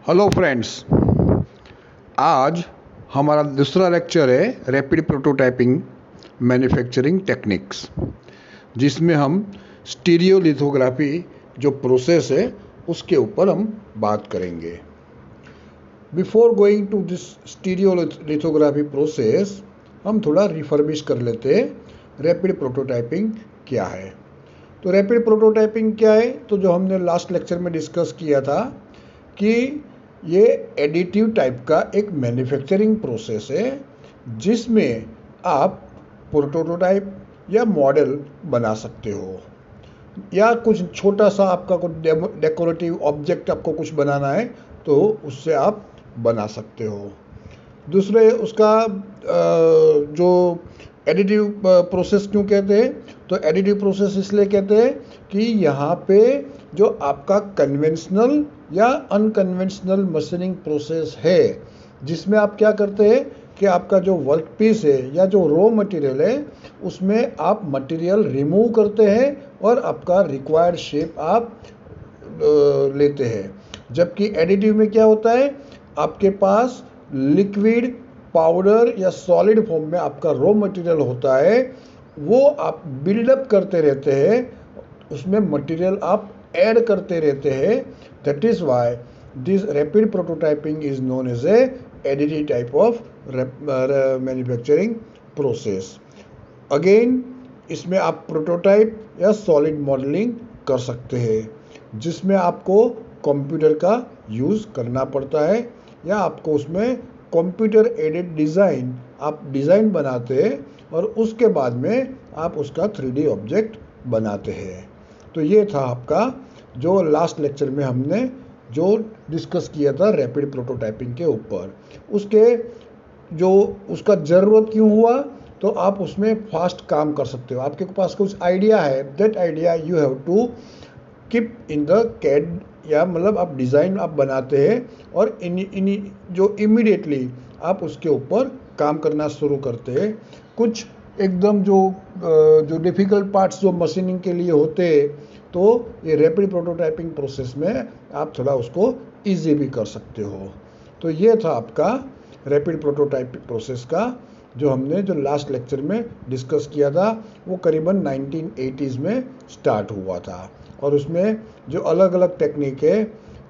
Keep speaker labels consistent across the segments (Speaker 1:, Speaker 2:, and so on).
Speaker 1: Hello friends, आज हमारा दूसरा लेक्चर है रैपिड प्रोटोटाइपिंग मैन्युफैक्चरिंग टेक्निक्स, जिसमें हम स्टीरियोलिथोग्राफी जो प्रोसेस है उसके ऊपर हम बात करेंगे। Before going to this stereolithography process, हम थोड़ा रिफर्बिश कर लेते हैं रैपिड प्रोटोटाइपिंग क्या है। तो रैपिड प्रोटोटाइपिंग क्या है, तो जो हमने लास्ट लेक्चर में डिस्कस किया था कि ये एडिटिव टाइप का एक मैन्युफैक्चरिंग प्रोसेस है जिसमें आप प्रोटोटाइप या मॉडल बना सकते हो, या कुछ छोटा सा आपका कुछ डेकोरेटिव ऑब्जेक्ट आपको कुछ बनाना है तो उससे आप बना सकते हो। दूसरे उसका जो एडिटिव प्रोसेस क्यों कहते हैं, तो एडिटिव प्रोसेस इसलिए कहते हैं कि यहाँ पे जो आपका कन्वेंशनल या अनकन्वेंशनल मशीनिंग प्रोसेस है, जिसमें आप क्या करते हैं कि आपका जो वर्क पीस है या जो रॉ मटेरियल है उसमें आप मटेरियल रिमूव करते हैं और आपका रिक्वायर्ड शेप आप लेते हैं। जबकि एडिटिव में क्या होता है, आपके पास लिक्विड, पाउडर या सॉलिड फॉर्म में आपका रॉ मटेरियल होता है, वो आप बिल्डअप करते रहते हैं, उसमें मटेरियल आप ऐड करते रहते हैं। That is why this rapid prototyping is known as a additive type of manufacturing process. Again इसमें आप प्रोटोटाइप या सॉलिड मॉडलिंग कर सकते हैं, जिसमें आपको कंप्यूटर का यूज़ करना पड़ता है, या आपको उसमें कंप्यूटर एडेड डिज़ाइन, आप डिज़ाइन बनाते हैं और उसके बाद में आप उसका 3D ऑब्जेक्ट बनाते हैं। तो ये था आपका जो लास्ट लेक्चर में हमने जो डिस्कस किया था रैपिड प्रोटोटाइपिंग के ऊपर। उसके जो उसका ज़रूरत क्यों हुआ, तो आप उसमें फास्ट काम कर सकते हो। आपके पास कुछ आइडिया है, that idea you have to keep in the CAD, या मतलब आप डिज़ाइन आप बनाते हैं और इन जो इमीडिएटली आप उसके ऊपर काम करना शुरू करते हैं। कुछ एकदम जो डिफ़िकल्ट पार्ट्स जो मशीनिंग के लिए होते हैं, तो ये रैपिड प्रोटोटाइपिंग प्रोसेस में आप थोड़ा उसको ईजी भी कर सकते हो। तो ये था आपका रैपिड प्रोटोटाइपिंग प्रोसेस का जो हमने जो लास्ट लेक्चर में डिस्कस किया था। वो करीबन 1980s में स्टार्ट हुआ था, और उसमें जो अलग अलग टेक्निक है,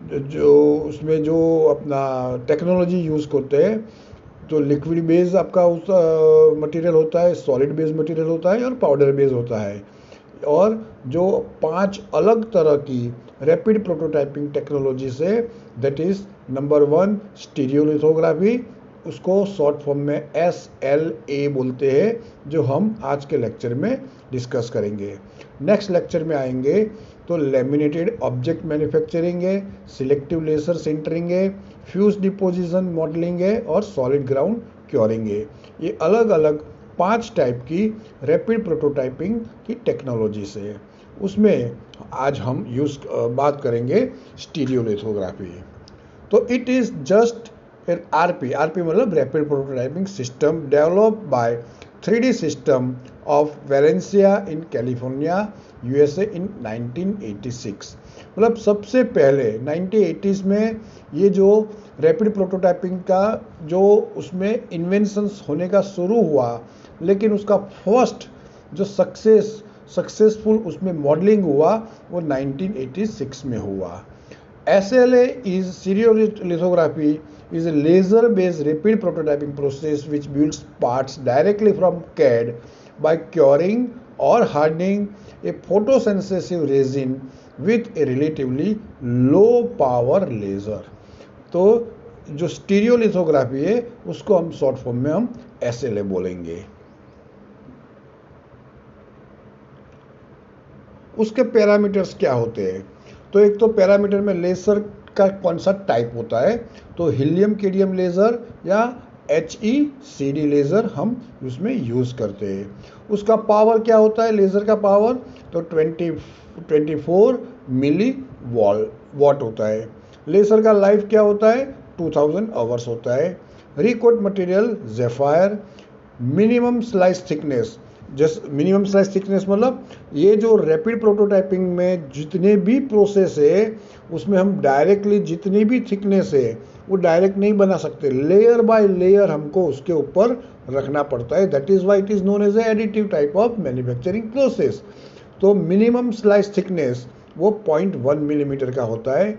Speaker 1: जो उसमें जो अपना टेक्नोलॉजी यूज़ करते हैं, तो लिक्विड बेस आपका उस मटेरियल होता है, सॉलिड बेस मटेरियल होता है और पाउडर बेस होता है। और जो 5 अलग तरह की रैपिड प्रोटोटाइपिंग टेक्नोलॉजी से, दैट इज़ नंबर 1 स्टीरियोलिथोग्राफी, उसको शॉर्ट फॉर्म में SLA बोलते हैं, जो हम आज के लेक्चर में डिस्कस करेंगे। नेक्स्ट लेक्चर में आएंगे तो लैमिनेटेड ऑब्जेक्ट मैन्युफैक्चरिंग है, सिलेक्टिव लेजर सिंटरिंग है, फ्यूज डिपोजिशन मॉडलिंग है और सॉलिड ग्राउंड क्योरिंग है। ये अलग अलग 5 टाइप की रैपिड प्रोटोटाइपिंग की टेक्नोलॉजी से, उसमें आज हम बात करेंगे स्टीरियोलिथोग्राफी। तो इट इज़ जस्ट RP मतलब rapid prototyping system developed by 3D system of Valencia in California USA इन 1986। मतलब सबसे पहले 1980s में ये जो रैपिड प्रोटोटाइपिंग का जो उसमें इन्वेंशंस होने का शुरू हुआ, लेकिन उसका फर्स्ट जो सक्सेसफुल उसमें मॉडलिंग हुआ वो 1986 में हुआ। SLA is stereolithography is a laser-based rapid prototyping process which builds parts directly from CAD by curing or hardening a photosensitive resin with a relatively low power laser। तो जो stereolithography है उसको हम शॉर्ट फॉर्म में हम SLA बोलेंगे। उसके parameters क्या होते हैं, तो एक तो पैरामीटर में लेज़र का कौन सा टाइप होता है, तो हीलियम केडियम लेज़र या HECD लेज़र हम उसमें यूज़ करते हैं। उसका पावर क्या होता है, लेज़र का पावर तो 24 मिली वॉट होता है। लेज़र का लाइफ क्या होता है, 2000 आवर्स होता है। Recoat material Zephyr, minimum slice thickness जैसे मिनिमम स्लाइस थिकनेस मतलब ये जो रैपिड प्रोटोटाइपिंग में जितने भी प्रोसेस है उसमें हम डायरेक्टली जितनी भी थिकनेस है वो डायरेक्ट नहीं बना सकते, लेयर बाय लेयर हमको उसके ऊपर रखना पड़ता है। That is why it is known as additive type of manufacturing process. तो मिनिमम स्लाइस थिकनेस वो 0.1 मिलीमीटर का होता है।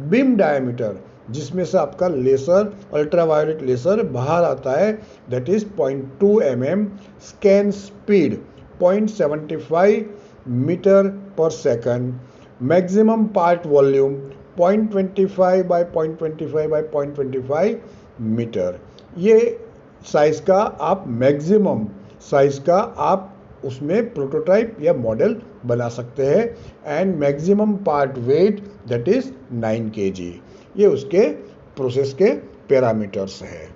Speaker 1: बीम डायमीटर जिसमें से आपका लेसर अल्ट्रावायलेट लेसर बाहर आता है that is 0.2 mm। Scan speed 0.75 metre पर second. Maximum part volume 0.25 by 0.25 by 0.25 metre. ये साइज का आप मैक्सिमम साइज का आप उसमें प्रोटोटाइप या मॉडल बना सकते हैं। And maximum part weight that is 9 kg। ये उसके प्रोसेस के पैरामीटर्स है।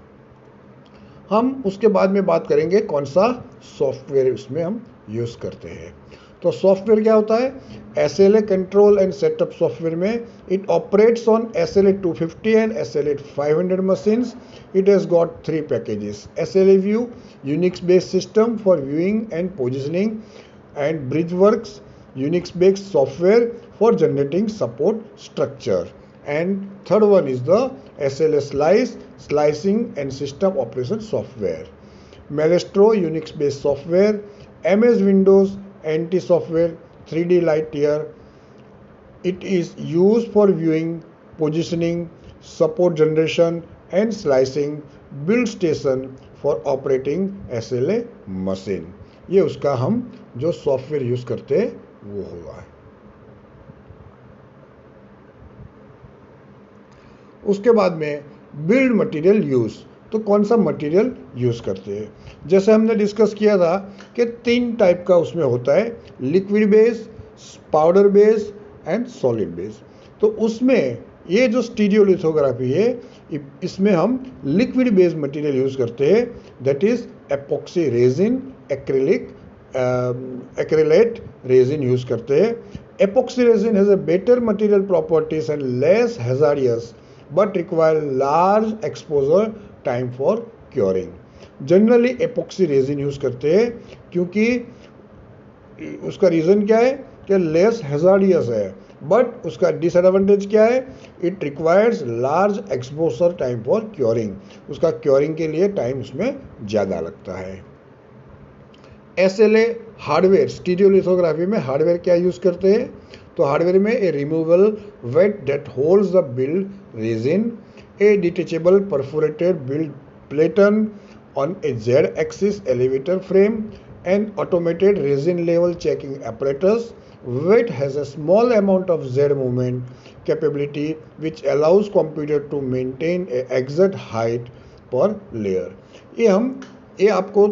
Speaker 1: हम उसके बाद में बात करेंगे कौन सा सॉफ्टवेयर इसमें हम यूज़ करते हैं। तो सॉफ्टवेयर क्या होता है? SLA control and setup software में it operates on SLA 250 and SLA 500 machines. It has got 3 packages: SLA View, Unix-based system for viewing and positioning, and BridgeWorks, Unix-based software for generating support structure. And third one is the SLA Slice, slicing and system operation software. Maestro, Unix-based software. MS Windows NT software, 3D Light Year. It is used for viewing, positioning, support generation and slicing. Build station for operating SLA machine. ये उसका हम जो software use करते हैं वो होगा। उसके बाद में बिल्ड मटेरियल यूज। तो कौन सा मटेरियल यूज करते हैं? जैसे हमने डिस्कस किया था कि 3 टाइप का उसमें होता है, liquid base, powder base and solid base. तो उसमें ये जो स्टीरियोलिथोग्राफी है इसमें हम लिक्विड बेस मटेरियल यूज करते हैं that is epoxy resin, acrylate resin use करते हैं। Epoxy resin has a better material properties and less hazardous but require large exposure time for curing. Generally epoxy resin use करते हैं क्योंकि उसका reason क्या है कि लेस हैजार्डियस है, बट उसका डिसएडवांटेज क्या है? It requires large exposure time for curing. उसका क्योरिंग के लिए टाइम उसमें ज़्यादा लगता है। SLA हार्डवेयर, स्टीरियोलिथोग्राफी में हार्डवेयर क्या यूज़ करते हैं? तो हार्डवेयर में a removable vat that holds the build resin, a detachable perforated build platen on a Z axis elevator frame, an automated resin level checking apparatus. Weight has a small amount of Z movement capability which allows computer to maintain a exact height per layer. ये आपको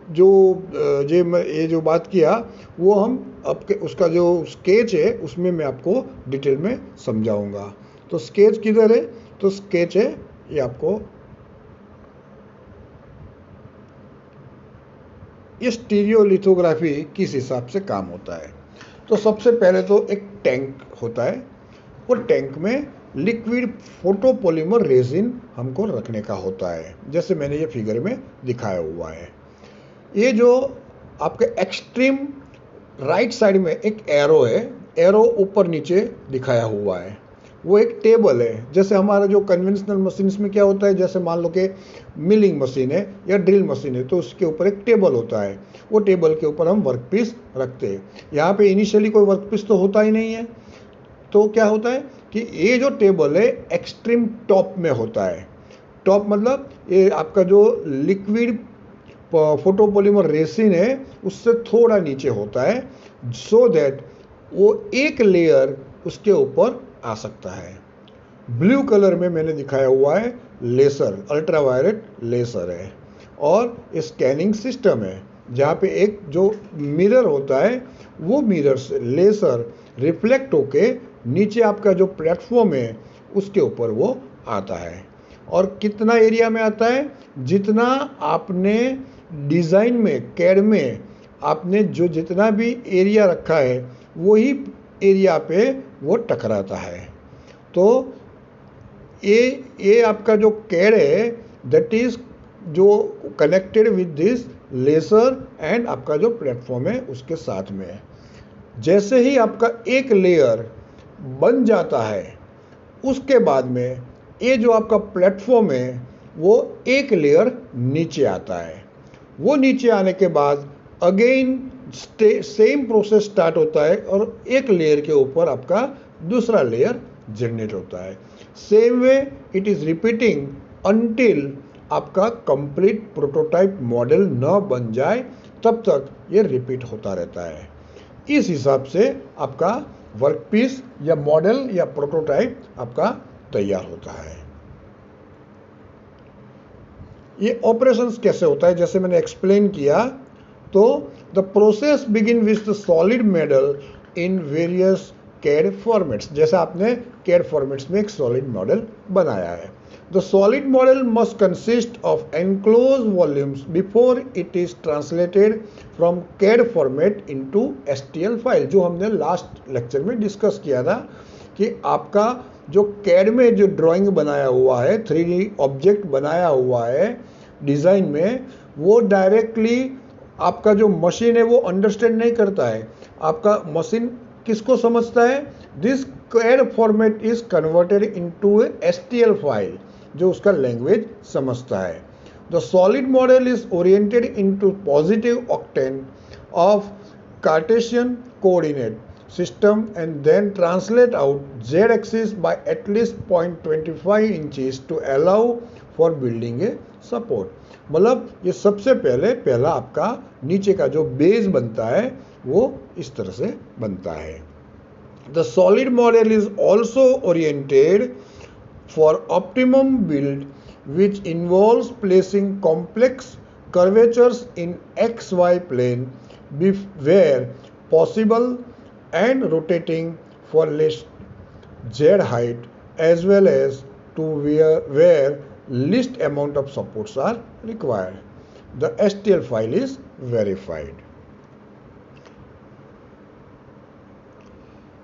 Speaker 1: ये जो बात किया वो हम आपके उसका जो स्केच है उसमें मैं आपको डिटेल में समझाऊंगा। तो स्केच किधर है? तो स्केच है ये आपको, ये स्टीरियोलिथोग्राफी किस हिसाब से काम होता है। तो सबसे पहले तो एक टैंक होता है, वो टैंक में लिक्विड फोटोपॉलीमर रेजिन हमको रखने का होता है, जैसे मैंने ये फिगर में दिखाया हुआ है। ये जो आपके एक्सट्रीम राइट साइड में एक एरो है, एरो ऊपर नीचे दिखाया हुआ है, वो एक टेबल है। जैसे हमारा जो कन्वेंशनल मशीन में क्या होता है, जैसे मान लो कि मिलिंग मशीन है या ड्रिल मशीन है तो उसके ऊपर एक टेबल होता है, वो टेबल के ऊपर हम वर्कपीस रखते हैं। यहाँ पे इनिशियली कोई वर्कपीस तो होता ही नहीं है, तो क्या होता है कि ये जो टेबल है एक्सट्रीम टॉप में होता है। टॉप मतलब ये आपका जो लिक्विड फोटोपॉलीमर रेसिन है उससे थोड़ा नीचे होता है, सो दैट वो एक लेयर उसके ऊपर आ सकता है। ब्लू कलर में मैंने दिखाया हुआ है लेसर, अल्ट्रावायलेट लेसर है, और स्कैनिंग सिस्टम है जहाँ पे एक जो मिरर होता है वो मिरर से लेसर रिफ्लेक्ट होके नीचे आपका जो प्लेटफॉर्म है उसके ऊपर वो आता है। और कितना एरिया में आता है? जितना आपने डिज़ाइन में कैड में आपने जो जितना भी एरिया रखा है वही एरिया पे वो टकराता है। तो ये आपका जो कैड है दैट इज जो connected with this laser and आपका जो प्लेटफॉर्म है उसके साथ में है। जैसे ही आपका एक लेयर बन जाता है उसके बाद में ये जो आपका प्लेटफॉर्म है वो एक लेयर नीचे आता है। वो नीचे आने के बाद अगेन सेम प्रोसेस स्टार्ट होता है और एक लेयर के ऊपर आपका दूसरा लेयर जनरेट होता है। Same way it is repeating until आपका कंप्लीट प्रोटोटाइप मॉडल न बन जाए, तब तक ये रिपीट होता रहता है। इस हिसाब से आपका वर्कपीस या मॉडल या प्रोटोटाइप आपका तैयार होता है। ये ऑपरेशंस कैसे होता है, जैसे मैंने एक्सप्लेन किया, तो the process begin with the solid model in various CAD formats. जैसे आपने कैड फॉर्मेट्स में एक सॉलिड मॉडल बनाया है। The solid model must consist of enclose volumes before it is translated from CAD format into STL file, जो हमने last lecture में discuss किया था कि आपका जो कैड में जो ड्राइंग बनाया हुआ है, 3D ऑब्जेक्ट बनाया हुआ है डिज़ाइन में, वो डायरेक्टली आपका जो मशीन है वो अंडरस्टैंड नहीं करता है। आपका मशीन किसको समझता है? This CAD format is converted into STL file, जो उसका लैंग्वेज समझता है। The solid model is oriented into positive octant of Cartesian coordinate system and then translate out z-axis by at least 0.25 inches to allow for building a support। मतलब ये सबसे पहला आपका नीचे का जो बेस बनता है वो इस तरह से बनता है। The solid model is also oriented for optimum build which involves placing complex curvatures in XY plane where possible and rotating for less z height as well as to where least amount of supports are required. The STL file is verified.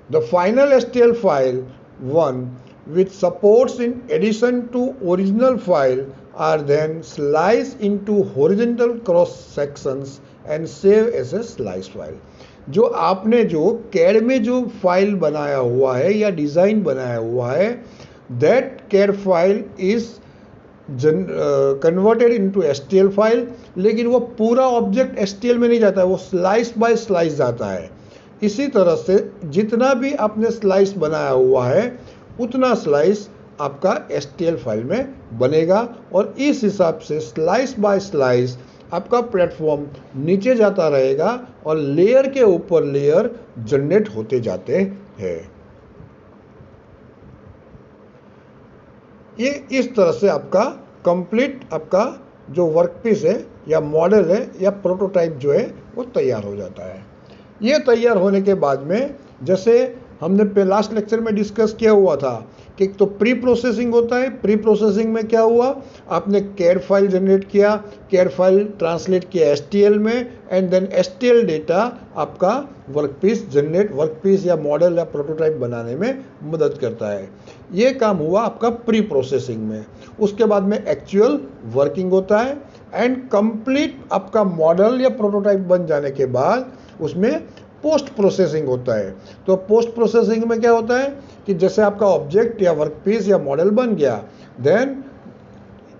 Speaker 1: The final STL file, one with supports in addition to original file, are then sliced into horizontal cross sections and saved as a slice file। जो आपने जो CAD में जो file बनाया हुआ है या design बनाया हुआ है, that CAD file is converted into STL file, लेकिन वो पूरा ऑब्जेक्ट एसटीएल में नहीं जाता है, वो स्लाइस बाय स्लाइस जाता है। इसी तरह से जितना भी आपने स्लाइस बनाया हुआ है उतना स्लाइस आपका एसटीएल फाइल में बनेगा, और इस हिसाब से स्लाइस बाय स्लाइस आपका प्लेटफॉर्म नीचे जाता रहेगा और लेयर के ऊपर लेयर जनरेट होते जाते हैं। ये इस तरह से आपका कंप्लीट आपका जो वर्कपीस है या मॉडल है या प्रोटोटाइप जो है वो तैयार हो जाता है। ये तैयार होने के बाद में, जैसे हमने लास्ट लेक्चर में डिस्कस किया हुआ था कि तो प्री प्रोसेसिंग होता है। प्री प्रोसेसिंग में क्या हुआ, आपने कैड फाइल जनरेट किया, कैड फाइल ट्रांसलेट किया एसटीएल में, एंड देन एसटीएल डेटा आपका वर्कपीस या मॉडल या प्रोटोटाइप बनाने में मदद करता है। ये काम हुआ आपका प्री प्रोसेसिंग में। उसके बाद में एक्चुअल वर्किंग होता है एंड कंप्लीट आपका मॉडल या प्रोटोटाइप बन जाने के बाद उसमें पोस्ट प्रोसेसिंग होता है। तो पोस्ट प्रोसेसिंग में क्या होता है कि जैसे आपका ऑब्जेक्ट या वर्कपीस या मॉडल बन गया, देन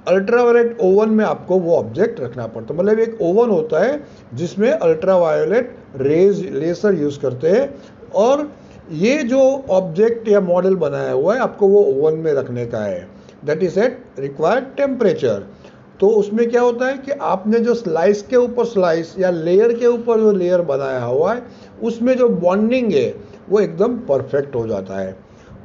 Speaker 1: अल्ट्रावायलेट ओवन में आपको वो ऑब्जेक्ट रखना पड़ता है। मतलब एक ओवन होता है जिसमें अल्ट्रावायलेट रेज लेसर यूज़ करते हैं, और ये जो ऑब्जेक्ट या मॉडल बनाया हुआ है आपको वो ओवन में रखने का है, that is at required temperature. तो उसमें क्या होता है कि आपने जो स्लाइस के ऊपर स्लाइस या लेयर के ऊपर जो लेयर बनाया हुआ है उसमें जो बॉन्डिंग है वो एकदम परफेक्ट हो जाता है।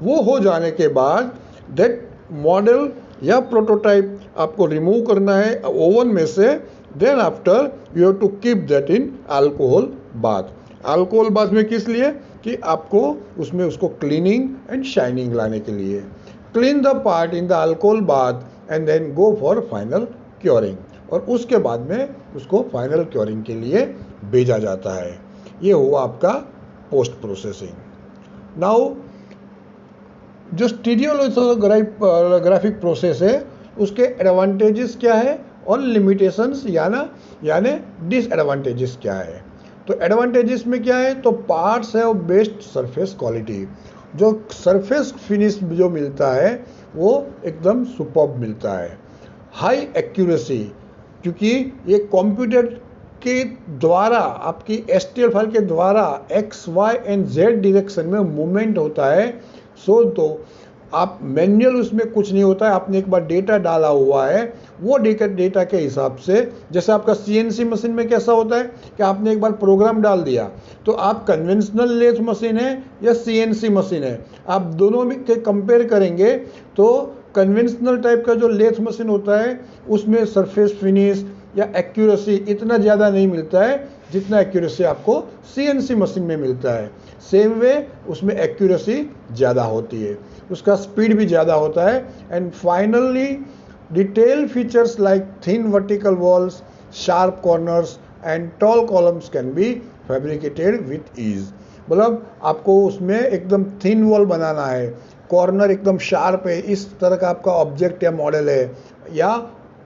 Speaker 1: वो हो जाने के बाद दैट मॉडल या प्रोटोटाइप आपको रिमूव करना है ओवन में से। Then after you have to keep that in alcohol bath. Alcohol bath में किस लिए कि आपको उसमें उसको क्लीनिंग एंड शाइनिंग लाने के लिए। Clean the part in the alcohol bath and then go for final curing, और उसके बाद में उसको फाइनल क्योरिंग के लिए भेजा जाता है। ये हुआ आपका पोस्ट प्रोसेसिंग। नाउ जो स्टीरियोलिथोग्राफिक प्रोसेस है उसके एडवांटेजेस क्या है और लिमिटेशंस यानी डिसएडवांटेजेस क्या है। तो एडवांटेजेस में क्या है, तो पार्ट्स है बेस्ट सरफेस क्वालिटी, जो सरफेस फिनिश जो मिलता है वो एकदम सुपर्ब मिलता है। हाई एक्यूरेसी, क्योंकि ये कंप्यूटर के द्वारा आपकी STL फाइल के द्वारा X, Y and Z direction में मूवमेंट होता है। तो आप मैनुअल उसमें कुछ नहीं होता है, आपने एक बार डेटा डाला हुआ है, वो डेटा के हिसाब से, जैसे आपका CNC मशीन में कैसा होता है कि आपने एक बार प्रोग्राम डाल दिया, तो आप कन्वेंशनल लेथ मशीन है या CNC मशीन है, आप दोनों में के कंपेयर करेंगे तो कन्वेंशनल टाइप का जो लेथ मशीन होता है उसमें सरफेस फिनिश या एक्यूरेसी इतना ज़्यादा नहीं मिलता है जितना एक्यूरेसी आपको CNC मशीन में मिलता है। सेम वे उसमें एक्यूरेसी ज़्यादा होती है, उसका स्पीड भी ज़्यादा होता है। And finally detail features like thin vertical walls, sharp corners and tall columns can be fabricated with ease. मतलब आपको उसमें एकदम थिन वॉल बनाना है, कॉर्नर एकदम शार्प है, इस तरह का आपका ऑब्जेक्ट या मॉडल है, या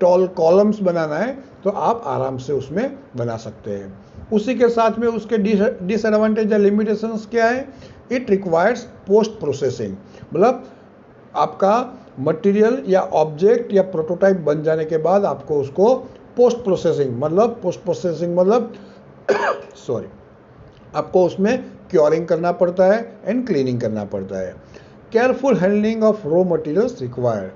Speaker 1: टॉल कॉलम्स बनाना है, तो आप आराम से उसमें बना सकते हैं। उसी के साथ में उसके डिसएडवांटेज या लिमिटेशंस क्या है, इट रिक्वायर्स पोस्ट प्रोसेसिंग। मतलब आपका मटेरियल या ऑब्जेक्ट या प्रोटोटाइप बन जाने के बाद आपको उसको पोस्ट प्रोसेसिंग मतलब सॉरी आपको उसमें क्योरिंग करना पड़ता है एंड क्लीनिंग करना पड़ता है। Careful handling of raw materials required,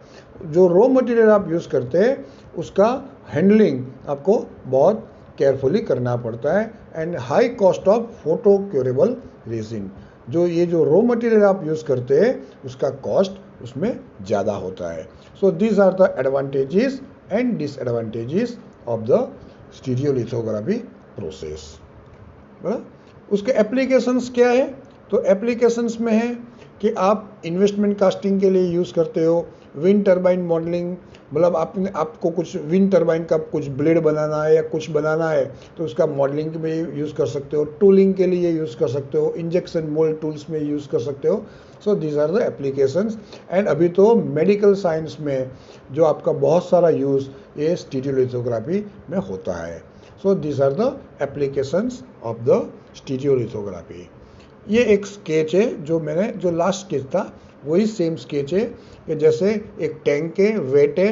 Speaker 1: जो रॉ मटेरियल आप यूज़ करते हैं उसका हैंडलिंग आपको बहुत केयरफुली करना पड़ता है। And high cost of photo curable resin, जो रॉ मटेरियल आप यूज़ करते हैं उसका कॉस्ट उसमें ज़्यादा होता है। So these are the advantages and disadvantages of the stereolithography process. उसके एप्लीकेशंस क्या है, तो एप्लीकेशंस में है कि आप इन्वेस्टमेंट कास्टिंग के लिए यूज़ करते हो, विंड टर्बाइन मॉडलिंग, मतलब आपको कुछ विंड टर्बाइन का कुछ ब्लेड बनाना है या कुछ बनाना है तो उसका मॉडलिंग में यूज़ कर सकते हो, टूलिंग के लिए यूज़ कर सकते हो, इंजेक्शन मोल्ड टूल्स में यूज़ कर सकते हो। So these are the applications. And अभी तो मेडिकल साइंस में जो आपका बहुत सारा यूज़ ये स्टीरियोलिथोग्राफी में होता है। So these are the applications of the stereolithography. ये एक स्केच है जो लास्ट स्केच था वही सेम स्केच है कि जैसे एक टैंक है, वेट है,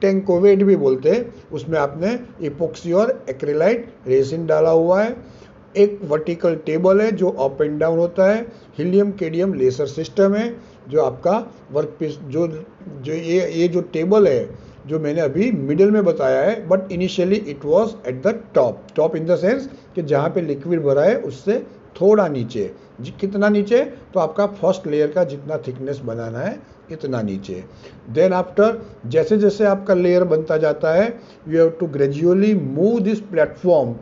Speaker 1: टैंक को वेट भी बोलते हैं, उसमें आपने इपोक्सी और एक्रिलाइट रेसिन डाला हुआ है। एक वर्टिकल टेबल है जो अप एंड डाउन होता है, हीलियम केडियम लेसर सिस्टम है, जो आपका वर्क पीस जो ये जो टेबल है जो मैंने अभी मिडिल में बताया है, but initially it was at the top in the sense कि जहाँ पे लिक्विड भरा है उससे थोड़ा नीचे। कितना नीचे, तो आपका फर्स्ट लेयर का जितना थिकनेस बनाना है इतना नीचे। देन आफ्टर जैसे जैसे आपका लेयर बनता जाता है you have to gradually move this platform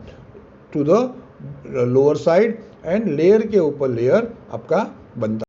Speaker 1: to the lower side and layer के ऊपर लेयर आपका बनता